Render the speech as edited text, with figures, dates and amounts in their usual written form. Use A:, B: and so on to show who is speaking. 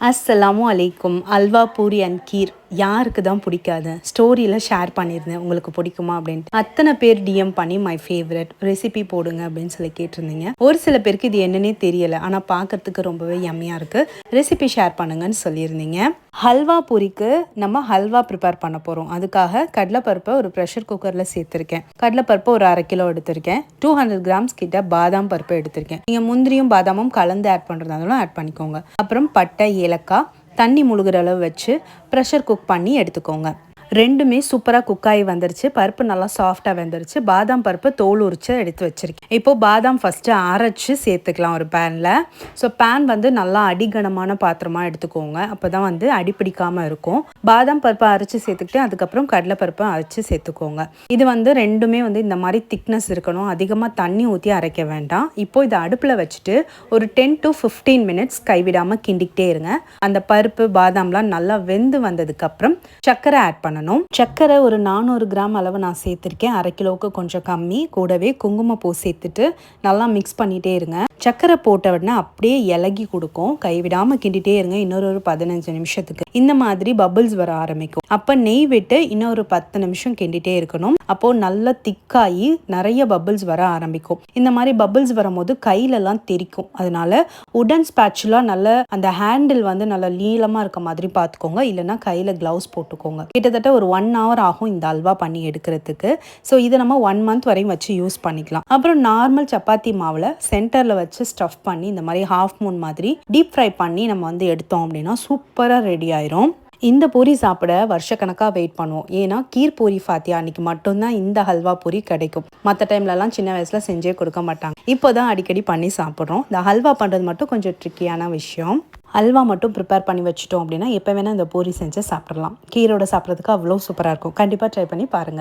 A: அஸ்ஸலாமு அலைக்கும். அல்வா, பூரி அண்ட் கீர் யாருக்கு தான் பிடிக்காது? ஸ்டோரியில் ஷேர் பண்ணியிருந்தேன் உங்களுக்கு பிடிக்குமா அப்படின்ட்டு. அத்தனை பேர் டிஎம் பண்ணி மை ஃபேவரட் ரெசிபி போடுங்க அப்படின்னு சொல்லி கேட்டிருந்தீங்க. ஒரு சில பேருக்கு இது என்னன்னே தெரியலை, ஆனால் பார்க்கறதுக்கு ரொம்பவே யம்மியாக இருக்குது, ரெசிபி ஷேர் பண்ணுங்கன்னு சொல்லியிருந்தீங்க. ஹல்வா பூரிக்கு நம்ம ஹல்வா ப்ரிப்பேர் பண்ண போகிறோம். அதுக்காக கடலைப்பருப்பை ஒரு ப்ரெஷர் குக்கரில் சேர்த்துருக்கேன். கடலைப்பருப்பு ஒரு 1/2 கிலோ எடுத்திருக்கேன். 200 கிராம்ஸ் கிட்ட பாதாம் பருப்பு எடுத்திருக்கேன். நீங்கள் முந்திரியும் பாதாமும் கலந்து ஆட் பண்ணுறதாலும் ஆட் பண்ணிக்கோங்க. அப்புறம் பட்டை, ஏலக்காய், தண்ணி முழுகிற அளவு வச்சு ப்ரெஷர் குக் பண்ணி எடுத்துக்கோங்க. ரெண்டுமே சூப்பராக குக் ஆகி வந்துருச்சு. பருப்பு நல்லா சாஃப்டாக வெந்துருச்சு. பாதாம் பருப்பு தோல் உரிச்சு எடுத்து வச்சிருக்கேன். இப்போது பாதாம் ஃபஸ்ட்டு அரைச்சி சேர்த்துக்கலாம் ஒரு பேனில். ஸோ பேன் வந்து நல்லா அடிகனமான பாத்திரமாக எடுத்துக்கோங்க. அப்போ தான் வந்து அடிப்பிடிக்காமல் இருக்கும். பாதாம் பருப்பை அரைச்சி சேர்த்துக்கிட்டு அதுக்கப்புறம் கடலைப்பருப்பை அரைச்சி சேர்த்துக்கோங்க. இது வந்து ரெண்டுமே வந்து இந்த மாதிரி திக்னஸ் இருக்கணும். அதிகமாக தண்ணி ஊற்றி அரைக்க வேண்டாம். இப்போது இதை அடுப்பில் வச்சுட்டு ஒரு 10 to 15 மினிட்ஸ் கைவிடாமல் கிண்டிக்கிட்டே இருங்க. அந்த பருப்பு பாதாம்லாம் நல்லா வெந்து வந்ததுக்கப்புறம் சர்க்கரை ஆட் பண்ணணும். சர்க்கரை ஒரு 400 கிராம் அளவு நான் சேர்த்துருக்கேன். 1/2 கிலோவுக்கு கொஞ்சம் கம்மி. கூடவே குங்குமப்பூ சேர்த்துட்டு நல்லா மிக்ஸ் பண்ணிகிட்டே இருங்க. சர்க்கரை போட்ட உடனே அப்படியே இலகி கொடுக்கும். கைவிடாமல் கிண்டிகிட்டே இருங்க. இன்னொரு 15 நிமிஷத்துக்கு இந்த மாதிரி பபிள்ஸ் வர ஆரம்பிக்கும். அப்போ நெய் விட்டு இன்னொரு 10 நிமிஷம் கிண்டிகிட்டே இருக்கணும். அப்போது நல்லா திக்காகி நிறைய பபிள்ஸ் வர ஆரம்பிக்கும். இந்த மாதிரி பபிள்ஸ் வரும்போது கையிலலாம் தெரிக்கும். அதனால உடன் ஸ்பேச்சுலா நல்ல அந்த ஹேண்டில் வந்து நல்லா நீளமாக இருக்க மாதிரி பார்த்துக்கோங்க. இல்லைன்னா கையில் க்ளவுஸ் போட்டுக்கோங்க. கிட்டத்தட்ட ஒரு 1 hour ஆகும் இந்த அல்வா பண்ணி எடுக்கிறதுக்கு. ஸோ இதை நம்ம 1 month வரையும் வச்சு யூஸ் பண்ணிக்கலாம். அப்புறம் நார்மல் சப்பாத்தி மாவில் சென்டரில் வச்சு ஸ்டஃப் பண்ணி இந்த மாதிரி ஹாஃப் மூன் மாதிரி டீப் ஃப்ரை பண்ணி நம்ம வந்து எடுத்தோம் அப்படின்னா சூப்பராக ரெடி ஆயிரும். இந்த பூரி சாப்பிட வருஷக்கணக்காக வெயிட் பண்ணுவோம். ஏன்னா கீர் பூரி ஃபாத்தியா அன்னைக்கு மட்டும்தான் இந்த ஹல்வா பூரி கிடைக்கும். மற்ற டைம்லலாம் சின்ன வயசில் செஞ்சே கொடுக்க மாட்டாங்க. இப்போ தான் அடிக்கடி பண்ணி சாப்பிட்றோம். இந்த ஹல்வா பண்ணுறது மட்டும் கொஞ்சம் ட்ரிக்கியான விஷயம். அல்வா மட்டும் ப்ரிப்பேர் பண்ணி வச்சுட்டோம் அப்படின்னா எப்போ வேணால் இந்த பூரி செஞ்சு சாப்பிட்றலாம். கீரோட சாப்பிட்றதுக்கு அவ்வளோ சூப்பராக இருக்கும். கண்டிப்பாக ட்ரை பண்ணி பாருங்கள்.